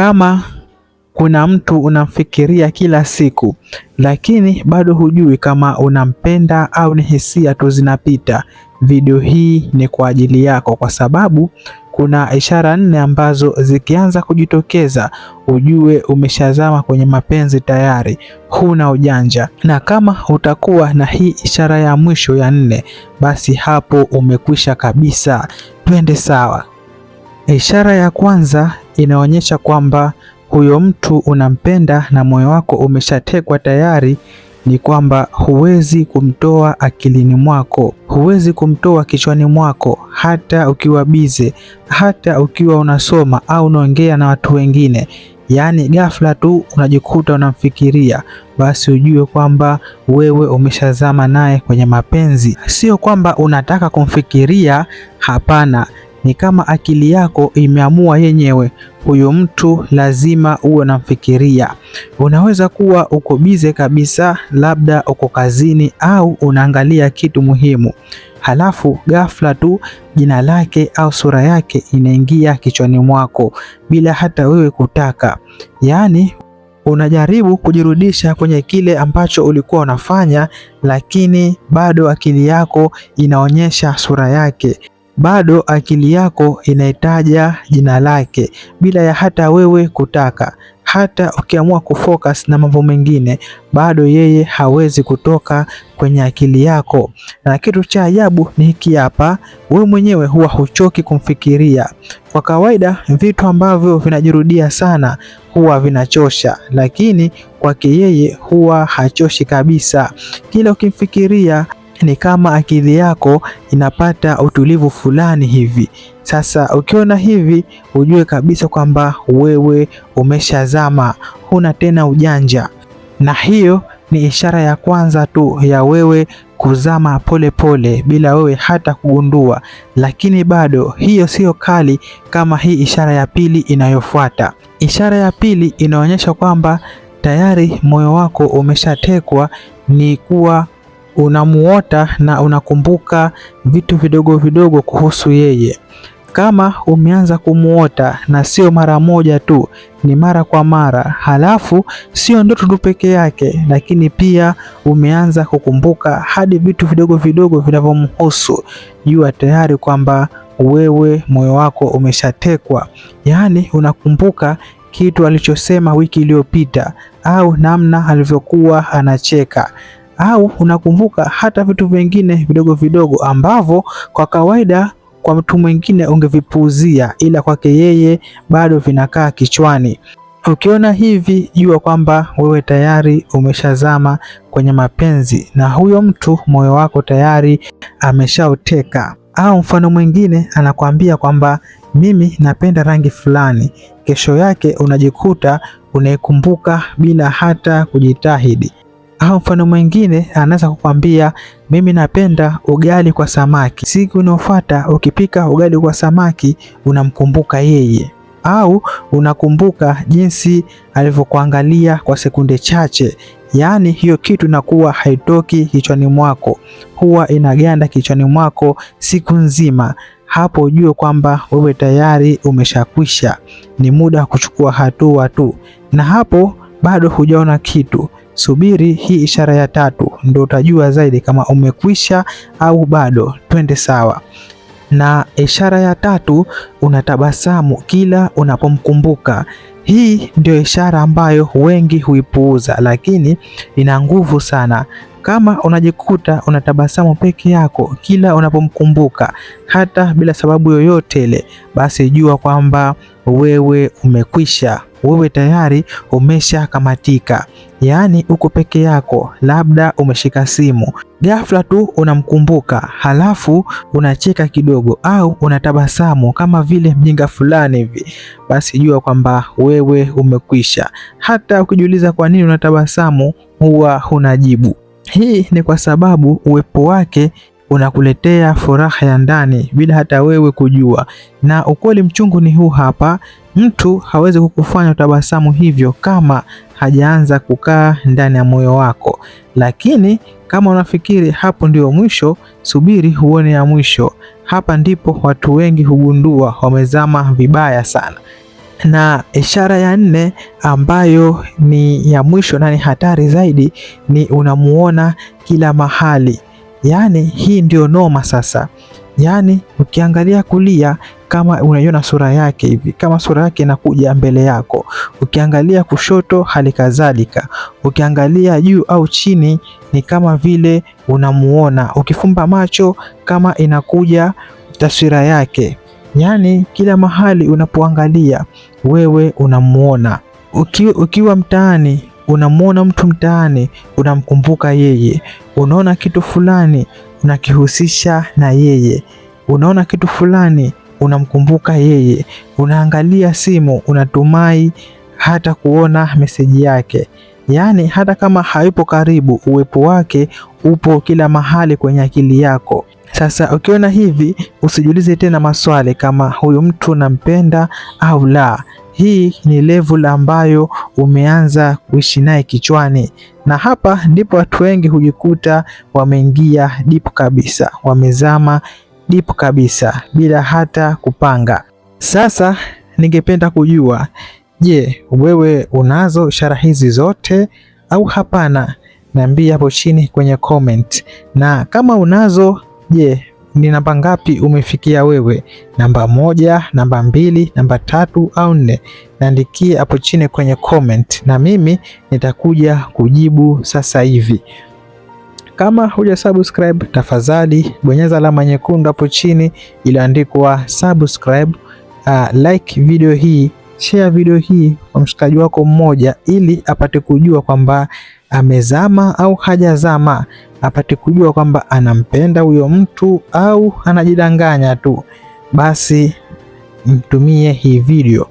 Kama kuna mtu unamfikiria kila siku, lakini bado hujui kama unampenda au ni hisia tu zinapita, video hii ni kwa ajili yako, kwa sababu kuna ishara 4 ambazo zikianza kujitokeza ujue umeshazama kwenye mapenzi tayari, huna ujanja. Na kama utakuwa na hii ishara ya mwisho ya 4, basi hapo umekwisha kabisa. Twende sawa. Ishara ya kwanza inaonyesha kwamba huyo mtu unampenda na moyo wako umeshatekwa tayari, ni kwamba huwezi kumtoa akilini mwako, huwezi kumtoa kichwani mwako, hata ukiwa bize, hata ukiwa unasoma au unaongea na watu wengine. Yaani ghafla tu unajikuta unamfikiria, basi ujue kwamba wewe umeshazama naye kwenye mapenzi. Sio kwamba unataka kumfikiria, hapana. Ni kama akili yako imeamua yenyewe, huyo mtu lazima uwe unamfikiria. Unaweza kuwa uko bize kabisa, labda uko kazini au unaangalia kitu muhimu, halafu ghafla tu jina lake au sura yake inaingia kichwani mwako bila hata wewe kutaka. Yaani unajaribu kujirudisha kwenye kile ambacho ulikuwa unafanya, lakini bado akili yako inaonyesha sura yake, bado akili yako inaitaja jina lake bila ya hata wewe kutaka. Hata ukiamua kufocus na mambo mengine, bado yeye hawezi kutoka kwenye akili yako. Na kitu cha ajabu ni hiki hapa, wewe mwenyewe huwa huchoki kumfikiria. Kwa kawaida vitu ambavyo vinajirudia sana huwa vinachosha, lakini kwake yeye huwa hachoshi kabisa. Kila ukimfikiria ni kama akili yako inapata utulivu fulani hivi. Sasa ukiona hivi, ujue kabisa kwamba wewe umeshazama, huna tena ujanja. Na hiyo ni ishara ya kwanza tu ya wewe kuzama pole pole bila wewe hata kugundua. Lakini bado hiyo sio kali kama hii ishara ya pili inayofuata. Ishara ya pili inaonyesha kwamba tayari moyo wako umeshatekwa, ni kuwa unamuota na unakumbuka vitu vidogo vidogo kuhusu yeye. Kama umeanza kumuota na sio mara moja tu, ni mara kwa mara, halafu sio ndoto tu peke yake, lakini pia umeanza kukumbuka hadi vitu vidogo vidogo vinavyomhusu, jua tayari kwamba wewe moyo wako umeshatekwa. Yaani unakumbuka kitu alichosema wiki iliyopita, au namna alivyokuwa anacheka, au unakumbuka hata vitu vingine vidogo vidogo ambavyo kwa kawaida kwa mtu mwingine ungevipuuzia, ila kwake yeye bado vinakaa kichwani. Ukiona hivi, jua kwamba wewe tayari umeshazama kwenye mapenzi na huyo mtu, moyo wako tayari ameshauteka. Au mfano mwingine anakuambia kwamba mimi napenda rangi fulani, kesho yake unajikuta unaikumbuka bila hata kujitahidi. Au mfano mwingine anaweza kukwambia mimi napenda ugali kwa samaki, siku inayofuata ukipika ugali kwa samaki unamkumbuka yeye. Au unakumbuka jinsi alivyokuangalia kwa sekunde chache. Yaani hiyo kitu inakuwa haitoki kichwani mwako, huwa inaganda kichwani mwako siku nzima. Hapo ujue kwamba wewe tayari umeshakwisha, ni muda wa kuchukua hatua tu. Na hapo bado hujaona kitu, subiri hii ishara ya tatu ndio utajua zaidi kama umekwisha au bado. Twende sawa. Na ishara ya tatu, unatabasamu kila unapomkumbuka. Hii ndio ishara ambayo wengi huipuuza, lakini ina nguvu sana. Kama unajikuta unatabasamu peke yako kila unapomkumbuka, hata bila sababu yoyote ile, basi jua kwamba wewe umekwisha, wewe tayari umeshakamatika. Yaani uko peke yako, labda umeshika simu, ghafla tu unamkumbuka, halafu unacheka kidogo au unatabasamu kama vile mjinga fulani hivi, basi jua kwamba wewe umekwisha. Hata ukijiuliza kwa nini unatabasamu, huwa huna jibu. Hii ni kwa sababu uwepo wake unakuletea furaha ya ndani bila hata wewe kujua. Na ukweli mchungu ni huu hapa, mtu hawezi kukufanya utabasamu hivyo kama hajaanza kukaa ndani ya moyo wako. Lakini kama unafikiri hapo ndio mwisho, subiri huone ya mwisho. Hapa ndipo watu wengi hugundua wamezama vibaya sana. Na ishara ya nne ambayo ni ya mwisho na ni hatari zaidi ni unamuona kila mahali. Yaani hii ndio noma sasa. Yaani ukiangalia kulia kama unaiona sura yake hivi, kama sura yake inakuja mbele yako. Ukiangalia kushoto hali kadhalika. Ukiangalia juu au chini ni kama vile unamuona. Ukifumba macho kama inakuja taswira yake. Yaani kila mahali unapoangalia wewe unamuona. Ukiwa mtaani unamuona mtu mtaani, unamkumbuka yeye. Unaona kitu fulani unakihusisha na yeye. Unaona kitu fulani unamkumbuka yeye. Unaangalia simu unatumai hata kuona meseji yake. Yaani hata kama hayupo karibu, uwepo wake upo kila mahali kwenye akili yako. Sasa ukiona hivi usijiulize tena maswali kama huyu mtu nampenda au la. Hii ni level ambayo umeanza kuishi naye kichwani, na hapa ndipo watu wengi hujikuta wameingia deep kabisa, wamezama deep kabisa bila hata kupanga. Sasa ningependa kujua, je, wewe unazo ishara hizi zote au hapana? Niambie hapo chini kwenye comment. Na kama unazo, je, ni namba ngapi umefikia wewe? Namba 1, namba 2, namba 3 au 4? Niandikie hapo chini kwenye comment na mimi nitakuja kujibu sasa hivi. Kama huja subscribe, tafadhali bonyeza alama nyekundu hapo chini iliyoandikwa subscribe. Like video hii, share video hii kwa mshikaji wako mmoja ili apate kujua kwamba amezama au hajazama, apate kujua kwamba anampenda huyo mtu au anajidanganya tu. Basi mtumie hii video.